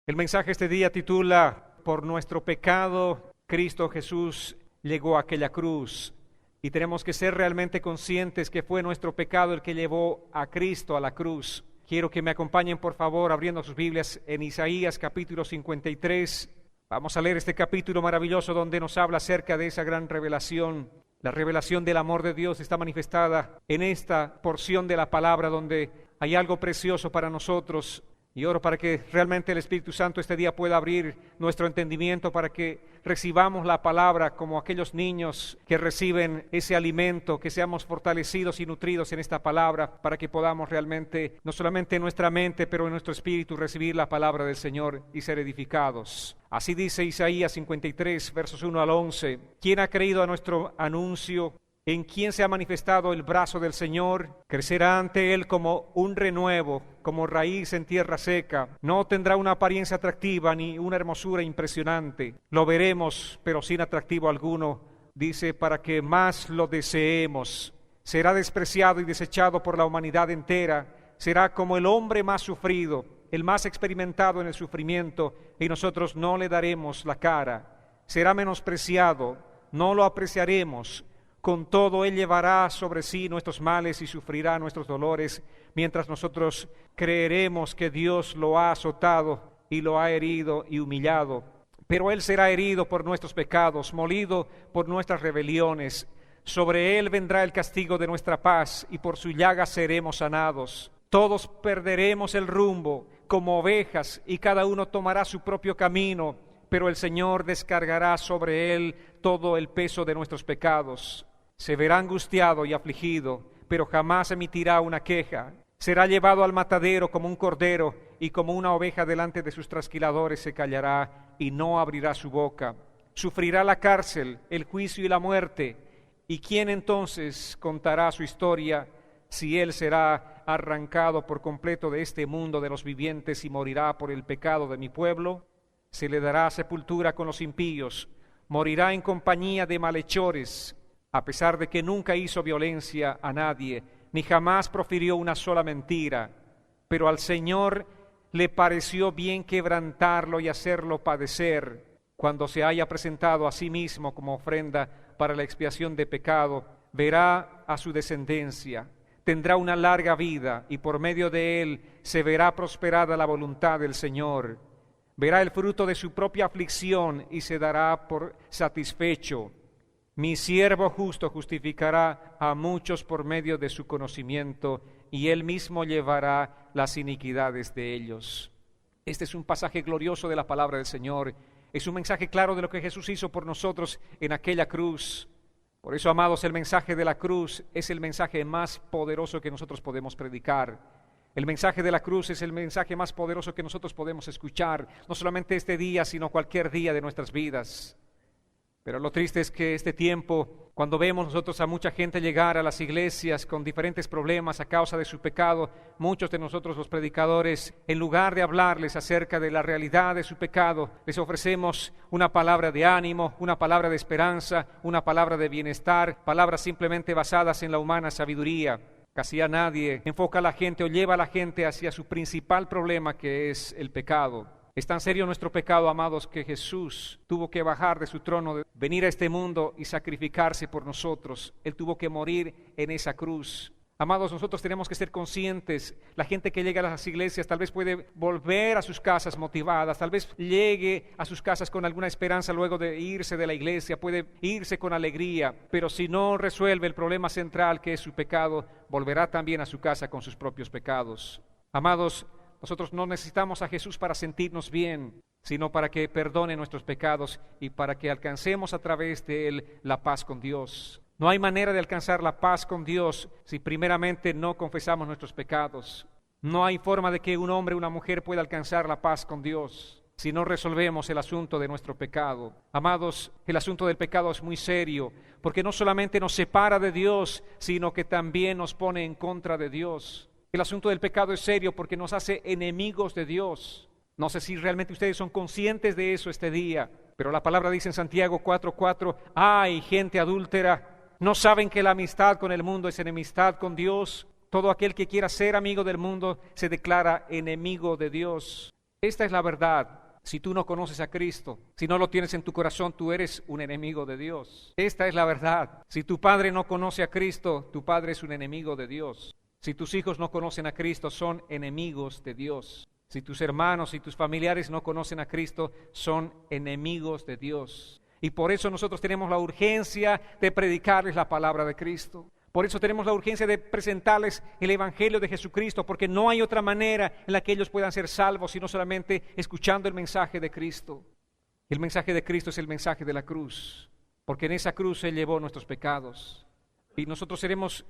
El mensaje este día titula: Por nuestro pecado, Cristo Jesús llegó a aquella cruz. Y tenemos que ser realmente conscientes que fue nuestro pecado el que llevó a Cristo a la cruz. Quiero que me acompañen, por favor, abriendo sus Biblias en Isaías capítulo 53. Vamos a leer este capítulo maravilloso donde nos habla acerca de esa gran revelación. La revelación del amor de Dios está manifestada en esta porción de la palabra donde hay algo precioso para nosotros. Y oro para que realmente el Espíritu Santo este día pueda abrir nuestro entendimiento para que recibamos la palabra como aquellos niños que reciben ese alimento, que seamos fortalecidos y nutridos en esta palabra para que podamos realmente, no solamente en nuestra mente, pero en nuestro espíritu recibir la palabra del Señor y ser edificados. Así dice Isaías 53, versos 1 al 11. ¿Quién ha creído a nuestro anuncio? ¿En quién se ha manifestado el brazo del Señor? Crecerá ante él como un renuevo, como raíz en tierra seca. No tendrá una apariencia atractiva ni una hermosura impresionante. Lo veremos, pero sin atractivo alguno. Dice, para que más lo deseemos. Será despreciado y desechado por la humanidad entera. Será como el hombre más sufrido, el más experimentado en el sufrimiento, y nosotros no le daremos la cara. Será menospreciado, no lo apreciaremos. Con todo, Él llevará sobre sí nuestros males y sufrirá nuestros dolores, mientras nosotros creeremos que Dios lo ha azotado y lo ha herido y humillado. Pero Él será herido por nuestros pecados, molido por nuestras rebeliones. Sobre Él vendrá el castigo de nuestra paz, y por su llaga seremos sanados. Todos perderemos el rumbo como ovejas, y cada uno tomará su propio camino, pero el Señor descargará sobre Él todo el peso de nuestros pecados. Se verá angustiado y afligido, pero jamás emitirá una queja. Será llevado al matadero como un cordero, y como una oveja delante de sus trasquiladores se callará y no abrirá su boca. Sufrirá la cárcel, el juicio y la muerte. ¿Y quién entonces contará su historia? Si él será arrancado por completo de este mundo de los vivientes y morirá por el pecado de mi pueblo, se le dará sepultura con los impíos, morirá en compañía de malhechores, a pesar de que nunca hizo violencia a nadie, ni jamás profirió una sola mentira. Pero al Señor le pareció bien quebrantarlo y hacerlo padecer. Cuando se haya presentado a sí mismo como ofrenda para la expiación de pecado, verá a su descendencia. Tendrá una larga vida, y por medio de él se verá prosperada la voluntad del Señor. Verá el fruto de su propia aflicción y se dará por satisfecho. Mi siervo justo justificará a muchos por medio de su conocimiento, y él mismo llevará las iniquidades de ellos. Este es un pasaje glorioso de la palabra del Señor. Es un mensaje claro de lo que Jesús hizo por nosotros en aquella cruz. Por eso, amados, el mensaje de la cruz es el mensaje más poderoso que nosotros podemos predicar. El mensaje de la cruz es el mensaje más poderoso que nosotros podemos escuchar, no solamente este día, sino cualquier día de nuestras vidas. Pero lo triste es que este tiempo, cuando vemos nosotros a mucha gente llegar a las iglesias con diferentes problemas a causa de su pecado, muchos de nosotros los predicadores, en lugar de hablarles acerca de la realidad de su pecado, les ofrecemos una palabra de ánimo, una palabra de esperanza, una palabra de bienestar, palabras simplemente basadas en la humana sabiduría. Casi a nadie enfoca a la gente o lleva a la gente hacia su principal problema, que es el pecado. Es tan serio nuestro pecado, amados, que Jesús tuvo que bajar de su trono, venir a este mundo y sacrificarse por nosotros. Él tuvo que morir en esa cruz. Amados, nosotros tenemos que ser conscientes. La gente que llega a las iglesias tal vez puede volver a sus casas motivadas, tal vez llegue a sus casas con alguna esperanza luego de irse de la iglesia, puede irse con alegría, pero si no resuelve el problema central, que es su pecado, volverá también a su casa con sus propios pecados. Amados, nosotros no necesitamos a Jesús para sentirnos bien, sino para que perdone nuestros pecados y para que alcancemos a través de Él la paz con Dios. No hay manera de alcanzar la paz con Dios si primeramente no confesamos nuestros pecados. No hay forma de que un hombre o una mujer pueda alcanzar la paz con Dios si no resolvemos el asunto de nuestro pecado. Amados, el asunto del pecado es muy serio, porque no solamente nos separa de Dios, sino que también nos pone en contra de Dios. El asunto del pecado es serio porque nos hace enemigos de Dios. No sé si realmente ustedes son conscientes de eso este día, pero la palabra dice en Santiago 4:4, ¡ay, gente adúltera! ¿No saben que la amistad con el mundo es enemistad con Dios? Todo aquel que quiera ser amigo del mundo se declara enemigo de Dios. Esta es la verdad. Si tú no conoces a Cristo, si no lo tienes en tu corazón, tú eres un enemigo de Dios. Esta es la verdad. Si tu padre no conoce a Cristo, tu padre es un enemigo de Dios. Si tus hijos no conocen a Cristo, son enemigos de Dios. Si tus hermanos y tus familiares no conocen a Cristo, son enemigos de Dios. Y por eso nosotros tenemos la urgencia de predicarles la palabra de Cristo. Por eso tenemos la urgencia de presentarles el Evangelio de Jesucristo, porque no hay otra manera en la que ellos puedan ser salvos, sino solamente escuchando el mensaje de Cristo. El mensaje de Cristo es el mensaje de la cruz, porque en esa cruz Él llevó nuestros pecados. Y nosotros seremos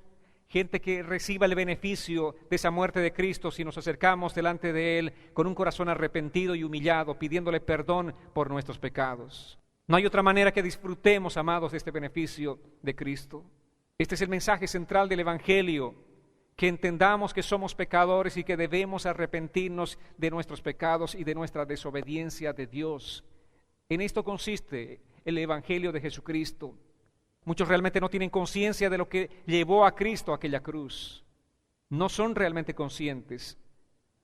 gente que reciba el beneficio de esa muerte de Cristo si nos acercamos delante de Él con un corazón arrepentido y humillado, pidiéndole perdón por nuestros pecados. No hay otra manera que disfrutemos, amados, de este beneficio de Cristo. Este es el mensaje central del Evangelio, que entendamos que somos pecadores y que debemos arrepentirnos de nuestros pecados y de nuestra desobediencia de Dios. En esto consiste el Evangelio de Jesucristo. Muchos realmente no tienen conciencia de lo que llevó a Cristo a aquella cruz. No son realmente conscientes.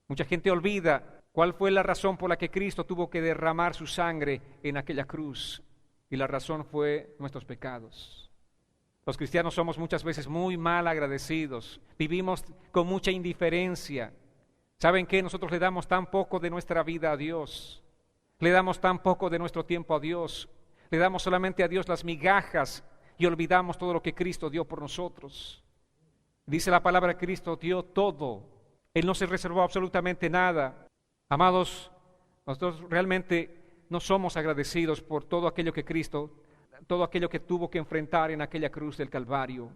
Mucha gente olvida cuál fue la razón por la que Cristo tuvo que derramar su sangre en aquella cruz. Y la razón fue nuestros pecados. Los cristianos somos muchas veces muy mal agradecidos, vivimos con mucha indiferencia. ¿Saben qué? Nosotros le damos tan poco de nuestra vida a Dios, le damos tan poco de nuestro tiempo a Dios, le damos solamente a Dios las migajas y olvidamos todo lo que Cristo dio por nosotros. Dice la palabra que Cristo dio todo, Él no se reservó absolutamente nada. Amados, nosotros realmente no somos agradecidos por todo aquello que Cristo todo aquello que tuvo que enfrentar en aquella cruz del Calvario.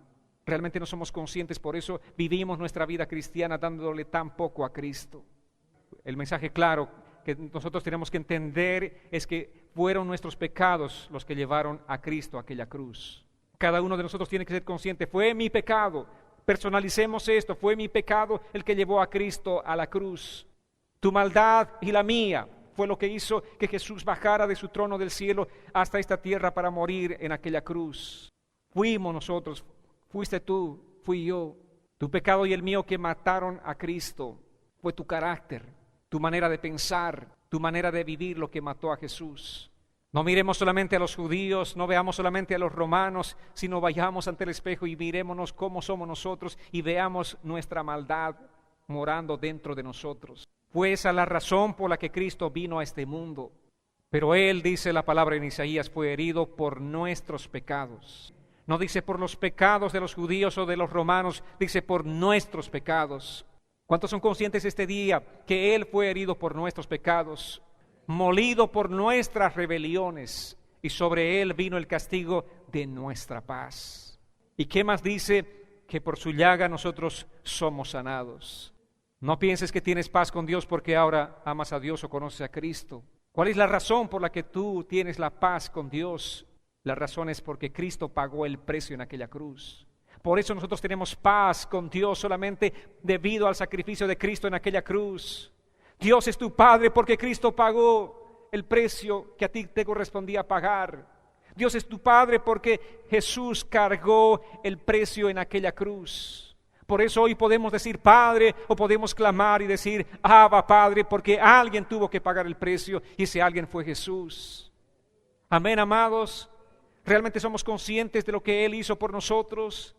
Realmente no somos conscientes, por eso vivimos nuestra vida cristiana dándole tan poco a Cristo. El mensaje claro que nosotros tenemos que entender es que fueron nuestros pecados los que llevaron a Cristo a aquella cruz. Cada uno de nosotros tiene que ser consciente, fue mi pecado, personalicemos esto, fue mi pecado el que llevó a Cristo a la cruz. Tu maldad y la mía fue lo que hizo que Jesús bajara de su trono del cielo hasta esta tierra para morir en aquella cruz. Fuimos nosotros, fuiste tú, fui yo. Tu pecado y el mío que mataron a Cristo fue tu carácter, tu manera de pensar, tu manera de vivir lo que mató a Jesús. No miremos solamente a los judíos, no veamos solamente a los romanos, sino vayamos ante el espejo y mirémonos cómo somos nosotros y veamos nuestra maldad morando dentro de nosotros. Fue esa la razón por la que Cristo vino a este mundo. Pero Él, dice la palabra en Isaías, fue herido por nuestros pecados. No dice por los pecados de los judíos o de los romanos, dice por nuestros pecados. ¿Cuántos son conscientes este día que Él fue herido por nuestros pecados, molido por nuestras rebeliones, y sobre Él vino el castigo de nuestra paz? ¿Y qué más dice? Que por su llaga nosotros somos sanados. No pienses que tienes paz con Dios porque ahora amas a Dios o conoces a Cristo. ¿Cuál es la razón por la que tú tienes la paz con Dios? La razón es porque Cristo pagó el precio en aquella cruz. Por eso nosotros tenemos paz con Dios solamente debido al sacrificio de Cristo en aquella cruz. Dios es tu Padre porque Cristo pagó el precio que a ti te correspondía pagar. Dios es tu Padre porque Jesús cargó el precio en aquella cruz. Por eso hoy podemos decir Padre o podemos clamar y decir Abba Padre, porque alguien tuvo que pagar el precio y ese alguien fue Jesús. Amén, amados. ¿Realmente somos conscientes de lo que Él hizo por nosotros?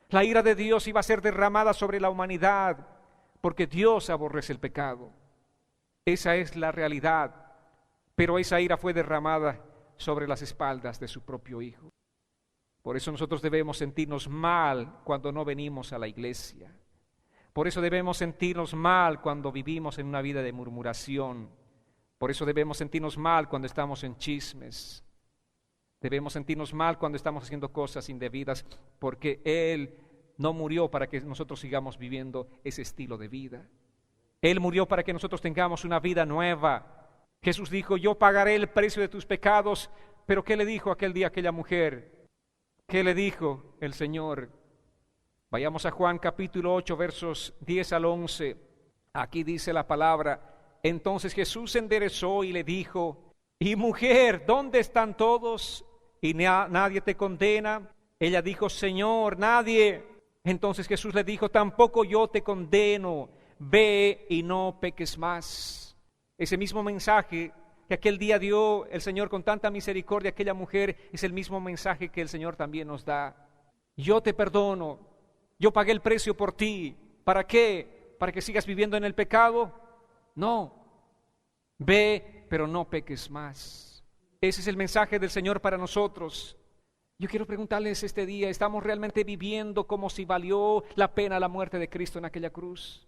La ira de Dios iba a ser derramada sobre la humanidad porque Dios aborrece el pecado. Esa es la realidad, pero esa ira fue derramada sobre las espaldas de su propio Hijo. Por eso nosotros debemos sentirnos mal cuando no venimos a la iglesia. Por eso debemos sentirnos mal cuando vivimos en una vida de murmuración. Por eso debemos sentirnos mal cuando estamos en chismes. Debemos sentirnos mal cuando estamos haciendo cosas indebidas, porque Él no murió para que nosotros sigamos viviendo ese estilo de vida. Él murió para que nosotros tengamos una vida nueva. Jesús dijo, yo pagaré el precio de tus pecados. Pero ¿qué le dijo aquel día a aquella mujer? ¿Qué le dijo el Señor? Vayamos a Juan capítulo 8, versos 10 al 11. Aquí dice la palabra: entonces Jesús se enderezó y le dijo: y mujer, ¿dónde están todos? ¿Y nadie te condena? Ella dijo: Señor, nadie. Entonces Jesús le dijo: tampoco yo te condeno, ve y no peques más. Ese mismo mensaje que aquel día dio el Señor con tanta misericordia a aquella mujer es el mismo mensaje que el Señor también nos da. Yo te perdono, yo pagué el precio por ti. ¿Para qué? ¿Para que sigas viviendo en el pecado? No. Ve, pero no peques más. Ese es el mensaje del Señor para nosotros. Yo quiero preguntarles este día, ¿estamos realmente viviendo como si valió la pena la muerte de Cristo en aquella cruz?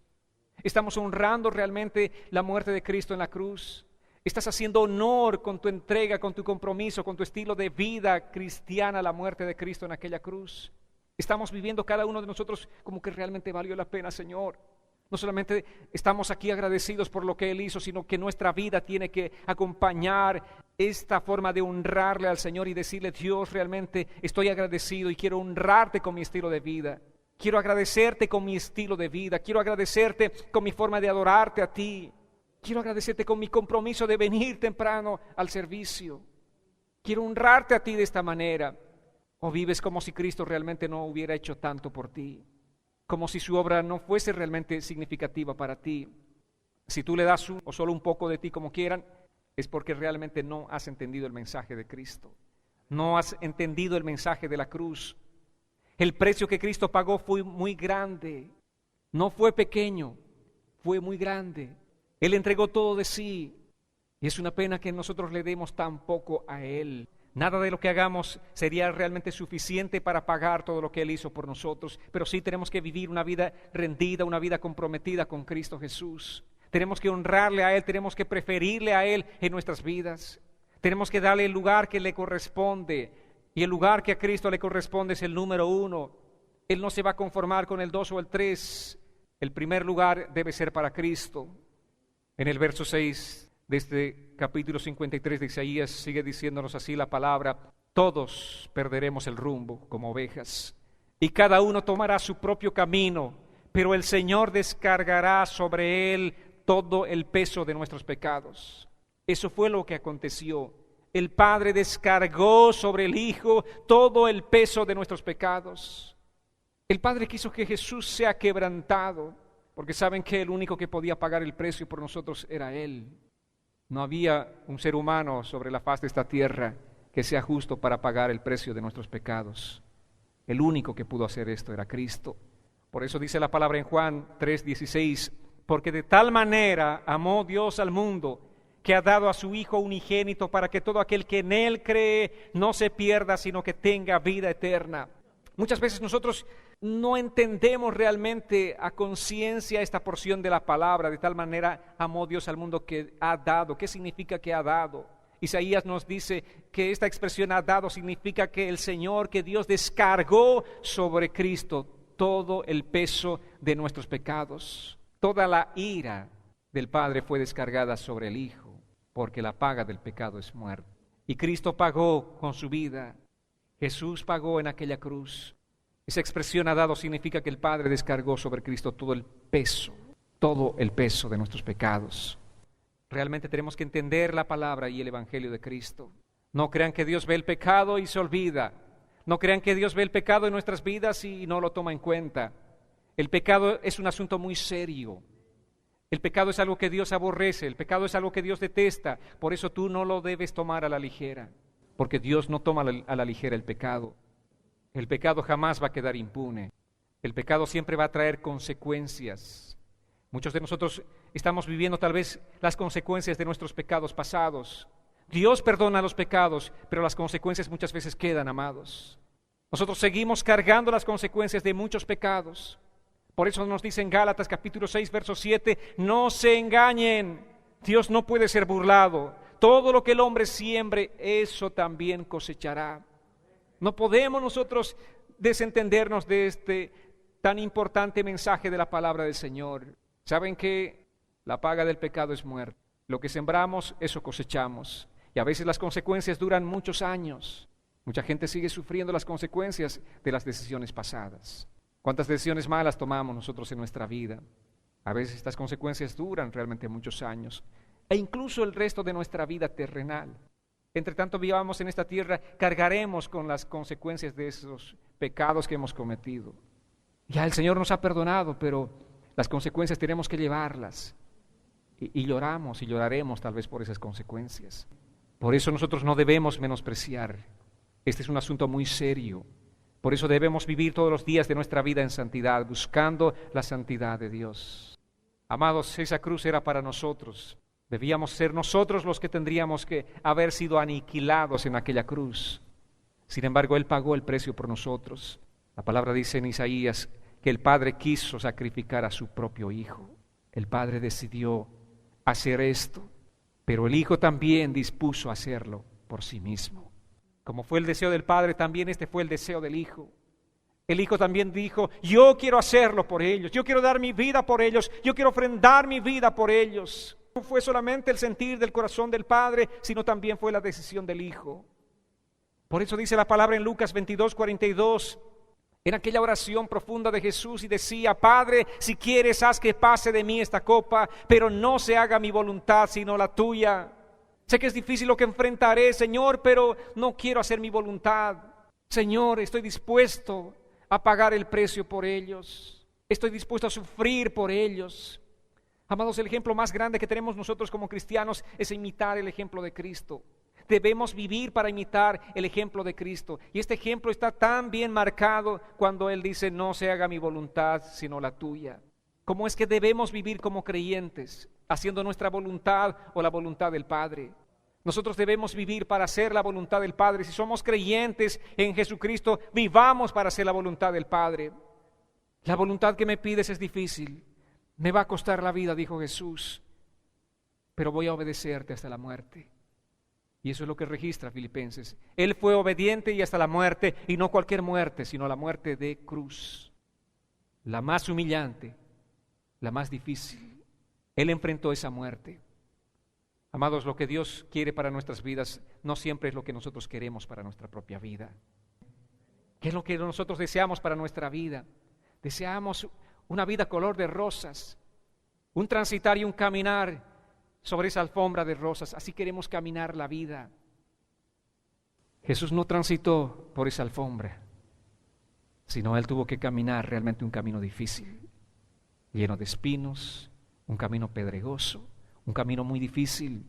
¿Estamos honrando realmente la muerte de Cristo en la cruz? ¿Estás haciendo honor con tu entrega, con tu compromiso, con tu estilo de vida cristiana a la muerte de Cristo en aquella cruz? ¿Estamos viviendo cada uno de nosotros como que realmente valió la pena, Señor? No solamente estamos aquí agradecidos por lo que Él hizo, sino que nuestra vida tiene que acompañar esta forma de honrarle al Señor y decirle: Dios, realmente estoy agradecido y quiero honrarte con mi estilo de vida. Quiero agradecerte con mi estilo de vida. Quiero agradecerte con mi forma de adorarte a ti. Quiero agradecerte con mi compromiso de venir temprano al servicio. Quiero honrarte a ti de esta manera. ¿O vives como si Cristo realmente no hubiera hecho tanto por ti? Como si su obra no fuese realmente significativa para ti. Si tú le das o solo un poco de ti, como quieran, es porque realmente no has entendido el mensaje de Cristo. No has entendido el mensaje de la cruz. El precio que Cristo pagó fue muy grande. No fue pequeño, fue muy grande. Él entregó todo de sí. Y es una pena que nosotros le demos tan poco a Él. Nada de lo que hagamos sería realmente suficiente para pagar todo lo que Él hizo por nosotros, pero sí tenemos que vivir una vida rendida, una vida comprometida con Cristo Jesús. Tenemos que honrarle a Él, tenemos que preferirle a Él en nuestras vidas. Tenemos que darle el lugar que le corresponde, y el lugar que a Cristo le corresponde es el número 1. Él no se va a conformar con el 2 o el 3. El primer lugar debe ser para Cristo. En el verso 6 de este capítulo 53 de Isaías sigue diciéndonos así la palabra: todos perderemos el rumbo como ovejas, y cada uno tomará su propio camino, pero el Señor descargará sobre él todo el peso de nuestros pecados. Eso fue lo que aconteció. El Padre descargó sobre el Hijo todo el peso de nuestros pecados. El Padre quiso que Jesús sea quebrantado, porque saben que el único que podía pagar el precio por nosotros era Él. No había un ser humano sobre la faz de esta tierra que sea justo para pagar el precio de nuestros pecados. El único que pudo hacer esto era Cristo. Por eso dice la palabra en Juan 3:16, porque de tal manera amó Dios al mundo, que ha dado a su Hijo unigénito, para que todo aquel que en Él cree no se pierda, sino que tenga vida eterna. Muchas veces nosotros no entendemos realmente a conciencia esta porción de la palabra: de tal manera amó Dios al mundo que ha dado. ¿Qué significa que ha dado? Isaías nos dice que esta expresión ha dado significa que el Señor, que Dios descargó sobre Cristo todo el peso de nuestros pecados. Toda la ira del Padre fue descargada sobre el Hijo, porque la paga del pecado es muerte. Y Cristo pagó con su vida. Jesús pagó en aquella cruz. Esa expresión ha dado significa que el Padre descargó sobre Cristo todo el peso de nuestros pecados. Realmente tenemos que entender la palabra y el Evangelio de Cristo. No crean que Dios ve el pecado y se olvida. No crean que Dios ve el pecado en nuestras vidas y no lo toma en cuenta. El pecado es un asunto muy serio. El pecado es algo que Dios aborrece, el pecado es algo que Dios detesta. Por eso tú no lo debes tomar a la ligera, porque Dios no toma a la ligera el pecado. El pecado jamás va a quedar impune. El pecado siempre va a traer consecuencias. Muchos de nosotros estamos viviendo tal vez las consecuencias de nuestros pecados pasados. Dios perdona los pecados, pero las consecuencias muchas veces quedan, amados. Nosotros seguimos cargando las consecuencias de muchos pecados. Por eso nos dice en Gálatas capítulo 6, verso 7, no se engañen, Dios no puede ser burlado. Todo lo que el hombre siembre, eso también cosechará. No podemos nosotros desentendernos de este tan importante mensaje de la palabra del Señor. ¿Saben que la paga del pecado es muerte? Lo que sembramos, eso cosechamos. Y a veces las consecuencias duran muchos años. Mucha gente sigue sufriendo las consecuencias de las decisiones pasadas. ¿Cuántas decisiones malas tomamos nosotros en nuestra vida? A veces estas consecuencias duran realmente muchos años, e incluso el resto de nuestra vida terrenal. Entre tanto vivamos en esta tierra, cargaremos con las consecuencias de esos pecados que hemos cometido. Ya el Señor nos ha perdonado, pero las consecuencias tenemos que llevarlas. y lloramos y lloraremos tal vez por esas consecuencias. Por eso nosotros no debemos menospreciar. Este es un asunto muy serio. Por eso debemos vivir todos los días de nuestra vida en santidad, buscando la santidad de Dios. Amados, esa cruz era para nosotros. Debíamos ser nosotros los que tendríamos que haber sido aniquilados en aquella cruz. Sin embargo, Él pagó el precio por nosotros. La palabra dice en Isaías que el Padre quiso sacrificar a su propio Hijo. El Padre decidió hacer esto, pero el Hijo también dispuso hacerlo por sí mismo. Como fue el deseo del Padre, también este fue el deseo del Hijo. El Hijo también dijo, yo quiero hacerlo por ellos, yo quiero dar mi vida por ellos, yo quiero ofrendar mi vida por ellos. No fue solamente el sentir del corazón del Padre, sino también fue la decisión del Hijo. Por eso dice la palabra en Lucas 22:42, en aquella oración profunda de Jesús, y decía, Padre, si quieres, haz que pase de mí esta copa, pero no se haga mi voluntad, sino la tuya. Sé que es difícil lo que enfrentaré, Señor, pero no quiero hacer mi voluntad. Señor, estoy dispuesto a pagar el precio por ellos. Estoy dispuesto a sufrir por ellos. Amados, el ejemplo más grande que tenemos nosotros como cristianos es imitar el ejemplo de Cristo. Debemos vivir para imitar el ejemplo de Cristo. Y este ejemplo está tan bien marcado cuando Él dice, no se haga mi voluntad, sino la tuya. ¿Cómo es que debemos vivir como creyentes? Haciendo nuestra voluntad o la voluntad del Padre. Nosotros debemos vivir para hacer la voluntad del Padre. Si somos creyentes en Jesucristo, vivamos para hacer la voluntad del Padre. La voluntad que me pides es difícil. Me va a costar la vida, dijo Jesús, pero voy a obedecerte hasta la muerte. Y eso es lo que registra Filipenses. Él fue obediente y hasta la muerte, y no cualquier muerte, sino la muerte de cruz. La más humillante, la más difícil. Él enfrentó esa muerte. Amados, lo que Dios quiere para nuestras vidas no siempre es lo que nosotros queremos para nuestra propia vida. ¿Qué es lo que nosotros deseamos para nuestra vida? Deseamos una vida color de rosas, un transitar y un caminar sobre esa alfombra de rosas. Así queremos caminar la vida. Jesús no transitó por esa alfombra, sino Él tuvo que caminar realmente un camino difícil, lleno de espinos, un camino pedregoso, un camino muy difícil.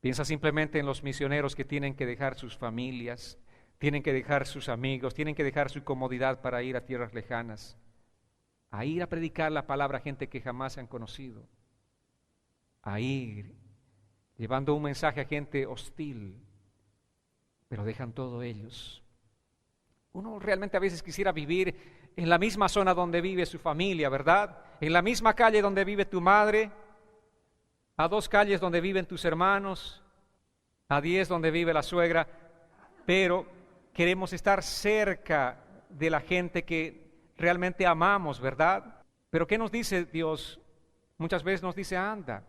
Piensa simplemente en los misioneros que tienen que dejar sus familias, tienen que dejar sus amigos, tienen que dejar su comodidad para ir a tierras lejanas, a ir a predicar la palabra a gente que jamás se han conocido, a ir llevando un mensaje a gente hostil, pero dejan todo ellos. Uno realmente a veces quisiera vivir en la misma zona donde vive su familia, ¿verdad? En la misma calle donde vive tu madre, a 2 calles donde viven tus hermanos, a 10 donde vive la suegra, pero queremos estar cerca de la gente que realmente amamos, ¿verdad? Pero ¿qué nos dice Dios? Muchas veces nos dice, anda,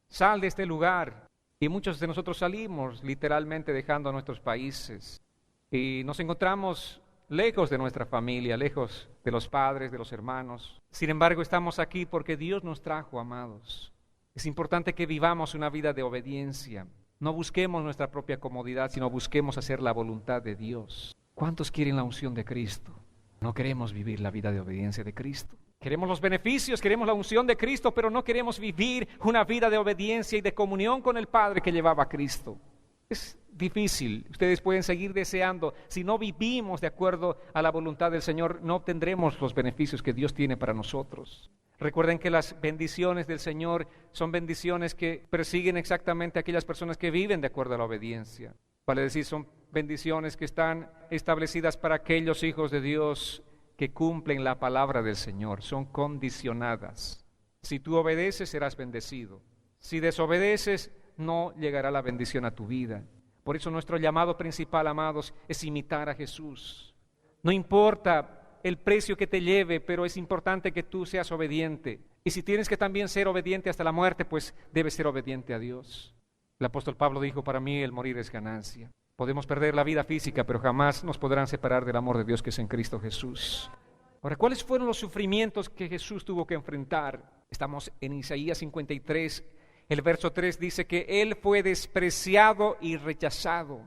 sal de este lugar. Y muchos de nosotros salimos literalmente dejando nuestros países y nos encontramos lejos de nuestra familia, lejos de los padres, de los hermanos. Sin embargo, estamos aquí porque Dios nos trajo, amados. Es importante que vivamos una vida de obediencia. No busquemos nuestra propia comodidad, sino busquemos hacer la voluntad de Dios. ¿Cuántos quieren la unción de Cristo? No queremos vivir la vida de obediencia de Cristo. Queremos los beneficios, queremos la unción de Cristo, pero no queremos vivir una vida de obediencia y de comunión con el Padre que llevaba a Cristo. Es difícil, ustedes pueden seguir deseando. Si no vivimos de acuerdo a la voluntad del Señor, no obtendremos los beneficios que Dios tiene para nosotros. Recuerden que las bendiciones del Señor son bendiciones que persiguen exactamente a aquellas personas que viven de acuerdo a la obediencia. Vale decir, son bendiciones que están establecidas para aquellos hijos de Dios que cumplen la palabra del Señor, son condicionadas. Si tú obedeces, serás bendecido. Si desobedeces, no llegará la bendición a tu vida. Por eso nuestro llamado principal, amados, es imitar a Jesús. No importa el precio que te lleve, pero es importante que tú seas obediente. Y si tienes que también ser obediente hasta la muerte, pues debes ser obediente a Dios. El apóstol Pablo dijo, para mí el morir es ganancia. Podemos perder la vida física, pero jamás nos podrán separar del amor de Dios que es en Cristo Jesús. Ahora, ¿cuáles fueron los sufrimientos que Jesús tuvo que enfrentar? Estamos en Isaías 53, el verso 3 dice que Él fue despreciado y rechazado.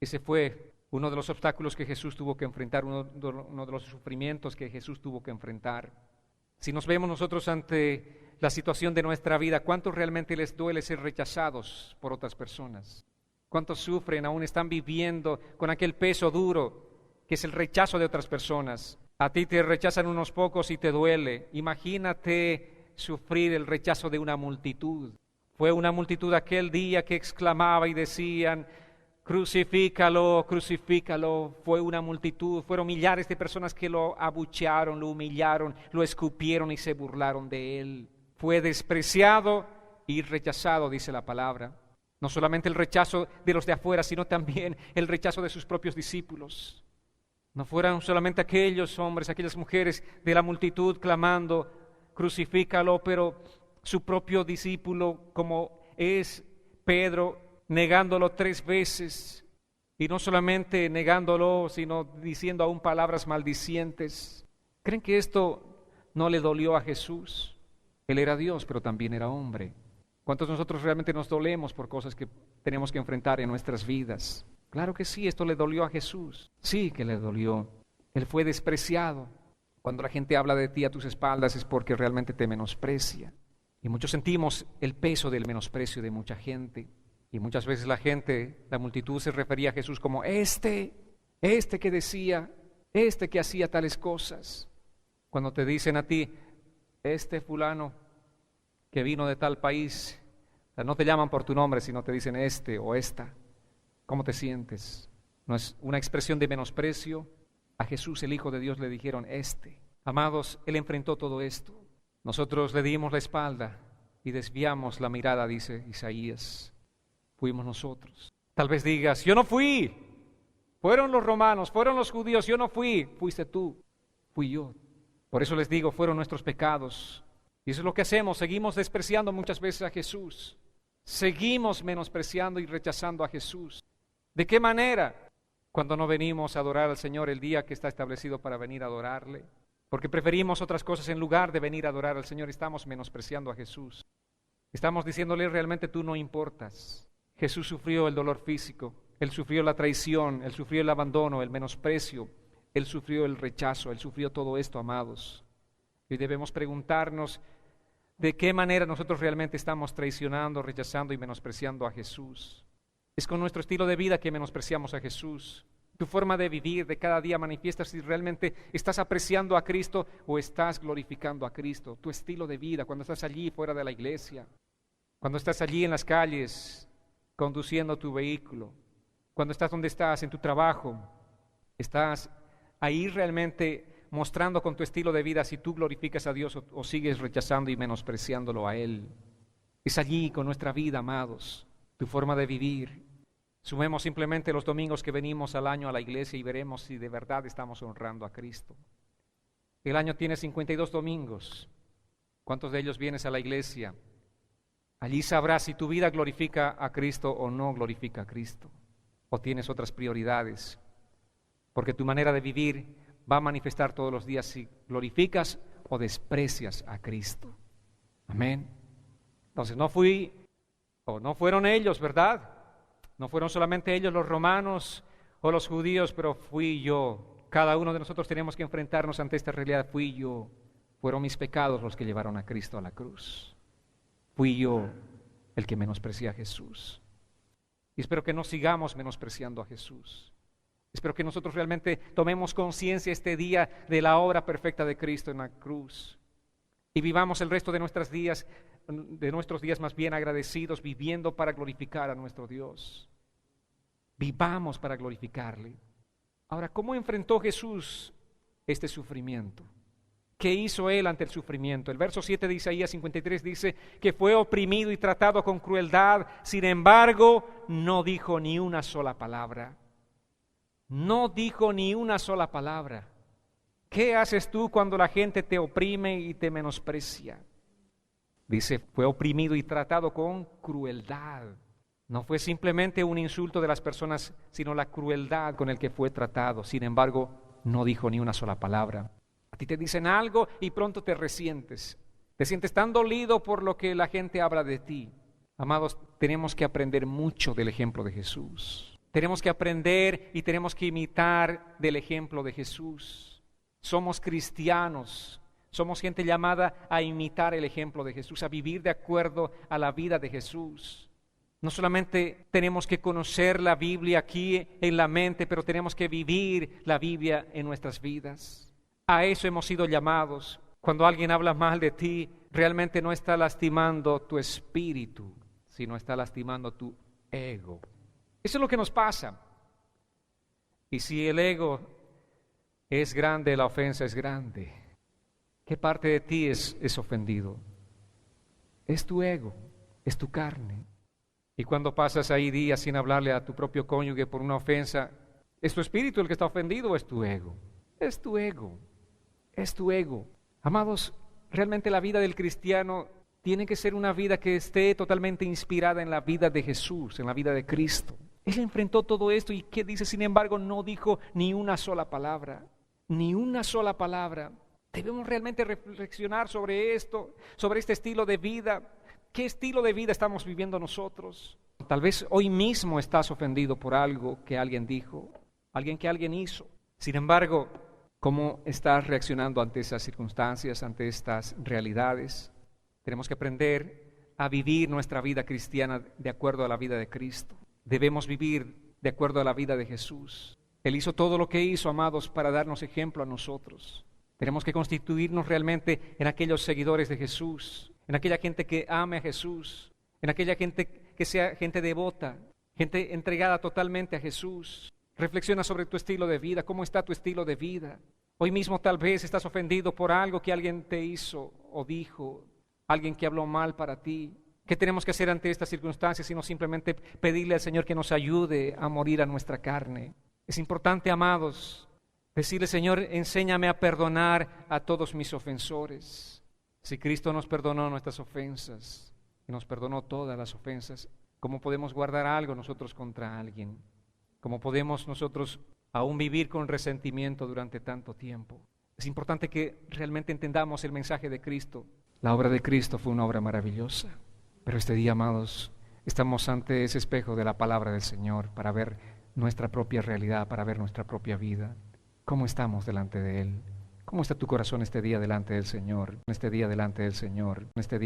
Ese fue uno de los obstáculos que Jesús tuvo que enfrentar, uno de los sufrimientos que Jesús tuvo que enfrentar. Si nos vemos nosotros ante la situación de nuestra vida, ¿cuántos realmente les duele ser rechazados por otras personas? ¿Cuántos sufren, aún están viviendo con aquel peso duro que es el rechazo de otras personas? A ti te rechazan unos pocos y te duele. Imagínate sufrir el rechazo de una multitud. Fue una multitud aquel día que exclamaba y decían: crucifícalo, crucifícalo. Fue una multitud, fueron millares de personas que lo abuchearon, lo humillaron, lo escupieron y se burlaron de él. Fue despreciado y rechazado, dice la palabra. No solamente el rechazo de los de afuera, sino también el rechazo de sus propios discípulos. No fueron solamente aquellos hombres, aquellas mujeres de la multitud clamando: crucifícalo, pero su propio discípulo, como es Pedro, negándolo 3 veces, y no solamente negándolo, sino diciendo aún palabras maldicientes. ¿Creen que esto no le dolió a Jesús? Él era Dios, pero también era hombre. ¿Cuántos de nosotros realmente nos dolemos por cosas que tenemos que enfrentar en nuestras vidas? Claro que sí, esto le dolió a Jesús. Sí que le dolió. Él fue despreciado. Cuando la gente habla de ti a tus espaldas es porque realmente te menosprecia. Y muchos sentimos el peso del menosprecio de mucha gente. Y muchas veces la multitud se refería a Jesús como este que decía, este que hacía tales cosas. Cuando te dicen a ti, este fulano que vino de tal país, no te llaman por tu nombre, sino te dicen este o esta. ¿Cómo te sientes? ¿No es una expresión de menosprecio? A Jesús, el Hijo de Dios, le dijeron este. Amados, Él enfrentó todo esto. Nosotros le dimos la espalda y desviamos la mirada, dice Isaías. Fuimos nosotros. Tal vez digas: yo no fui, fueron los romanos, fueron los judíos, yo no fui, fuiste tú, fui yo. Por eso les digo, fueron nuestros pecados. Y eso es lo que hacemos, seguimos despreciando muchas veces a Jesús. Seguimos menospreciando y rechazando a Jesús. ¿De qué manera? Cuando no venimos a adorar al Señor el día que está establecido para venir a adorarle. Porque preferimos otras cosas en lugar de venir a adorar al Señor, estamos menospreciando a Jesús. Estamos diciéndole: realmente tú no importas. Jesús sufrió el dolor físico, Él sufrió la traición, Él sufrió el abandono, el menosprecio, Él sufrió el rechazo, Él sufrió todo esto, amados. Y debemos preguntarnos: ¿de qué manera nosotros realmente estamos traicionando, rechazando y menospreciando a Jesús? Es con nuestro estilo de vida que menospreciamos a Jesús. Tu forma de vivir de cada día manifiesta si realmente estás apreciando a Cristo o estás glorificando a Cristo. Tu estilo de vida, cuando estás allí fuera de la iglesia, cuando estás allí en las calles, conduciendo tu vehículo, cuando estás donde estás, en tu trabajo, estás ahí realmente mostrando con tu estilo de vida si tú glorificas a Dios o sigues rechazando y menospreciándolo a Él. Es allí con nuestra vida, amados, tu forma de vivir. Sumemos simplemente los domingos que venimos al año a la iglesia y veremos si de verdad estamos honrando a Cristo. El año tiene 52 domingos. ¿Cuántos de ellos vienes a la iglesia? Allí sabrás si tu vida glorifica a Cristo o no glorifica a Cristo, o tienes otras prioridades, porque tu manera de vivir va a manifestar todos los días si glorificas o desprecias a Cristo. Amén. Entonces no fueron ellos, ¿verdad? No fueron solamente ellos, los romanos o los judíos, pero fui yo. Cada uno de nosotros tenemos que enfrentarnos ante esta realidad. Fui yo. Fueron mis pecados los que llevaron a Cristo a la cruz. Fui yo el que menosprecié a Jesús. Y espero que no sigamos menospreciando a Jesús. Espero que nosotros realmente tomemos conciencia este día de la obra perfecta de Cristo en la cruz y vivamos el resto de nuestros días más bien agradecidos, viviendo para glorificar a nuestro Dios. Vivamos para glorificarle. Ahora, ¿cómo enfrentó Jesús este sufrimiento? ¿Qué hizo Él ante el sufrimiento? El verso 7 de Isaías 53 dice que fue oprimido y tratado con crueldad, sin embargo, no dijo ni una sola palabra. No dijo ni una sola palabra. ¿Qué haces tú cuando la gente te oprime y te menosprecia? Dice, fue oprimido y tratado con crueldad. No fue simplemente un insulto de las personas, sino la crueldad con el que fue tratado. Sin embargo, no dijo ni una sola palabra. A ti te dicen algo y pronto te resientes. Te sientes tan dolido por lo que la gente habla de ti. Amados, tenemos que aprender mucho del ejemplo de Jesús. Tenemos que aprender y tenemos que imitar del ejemplo de Jesús. Somos cristianos, Somos gente llamada a imitar el ejemplo de Jesús, a vivir de acuerdo a la vida de Jesús. No solamente tenemos que conocer la Biblia aquí en la mente, pero tenemos que vivir la Biblia en nuestras vidas. A eso hemos sido llamados. Cuando alguien habla mal de ti, realmente no está lastimando tu espíritu, sino está lastimando tu ego. Eso es lo que nos pasa. Y si el ego es grande, la ofensa es grande. ¿Qué parte de ti es ofendido? Es tu ego, es tu carne. Y cuando pasas ahí días sin hablarle a tu propio cónyuge por una ofensa, ¿es tu espíritu el que está ofendido o es tu ego? Es tu ego, es tu ego. Amados, realmente la vida del cristiano tiene que ser una vida que esté totalmente inspirada en la vida de Jesús, en la vida de Cristo. Él enfrentó todo esto y ¿qué dice? Sin embargo, no dijo ni una sola palabra, ni una sola palabra. Debemos realmente reflexionar sobre esto, sobre este estilo de vida. ¿Qué estilo de vida estamos viviendo nosotros? Tal vez hoy mismo estás ofendido por algo que alguien dijo, alguien que alguien hizo. Sin embargo, ¿cómo estás reaccionando ante esas circunstancias, ante estas realidades? Tenemos que aprender a vivir nuestra vida cristiana de acuerdo a la vida de Cristo. Debemos vivir de acuerdo a la vida de Jesús. Él hizo todo lo que hizo, amados, para darnos ejemplo a nosotros. Tenemos que constituirnos realmente en aquellos seguidores de Jesús, en aquella gente que ame a Jesús, en aquella gente que sea gente devota, gente entregada totalmente a Jesús. Reflexiona sobre tu estilo de vida, cómo está tu estilo de vida. Hoy mismo tal vez estás ofendido por algo que alguien te hizo o dijo, alguien que habló mal para ti. ¿Qué tenemos que hacer ante estas circunstancias sino simplemente pedirle al Señor que nos ayude a morir a nuestra carne? Es importante, amados, decirle, Señor, enséñame a perdonar a todos mis ofensores. Si Cristo nos perdonó nuestras ofensas y nos perdonó todas las ofensas, ¿cómo podemos guardar algo nosotros contra alguien? ¿Cómo podemos nosotros aún vivir con resentimiento durante tanto tiempo? Es importante que realmente entendamos el mensaje de Cristo. La obra de Cristo fue una obra maravillosa, pero este día, amados, estamos ante ese espejo de la palabra del Señor para ver nuestra propia realidad, para ver nuestra propia vida. ¿Cómo estamos delante de Él? ¿Cómo está tu corazón este día delante del Señor? Este día delante del Señor, este día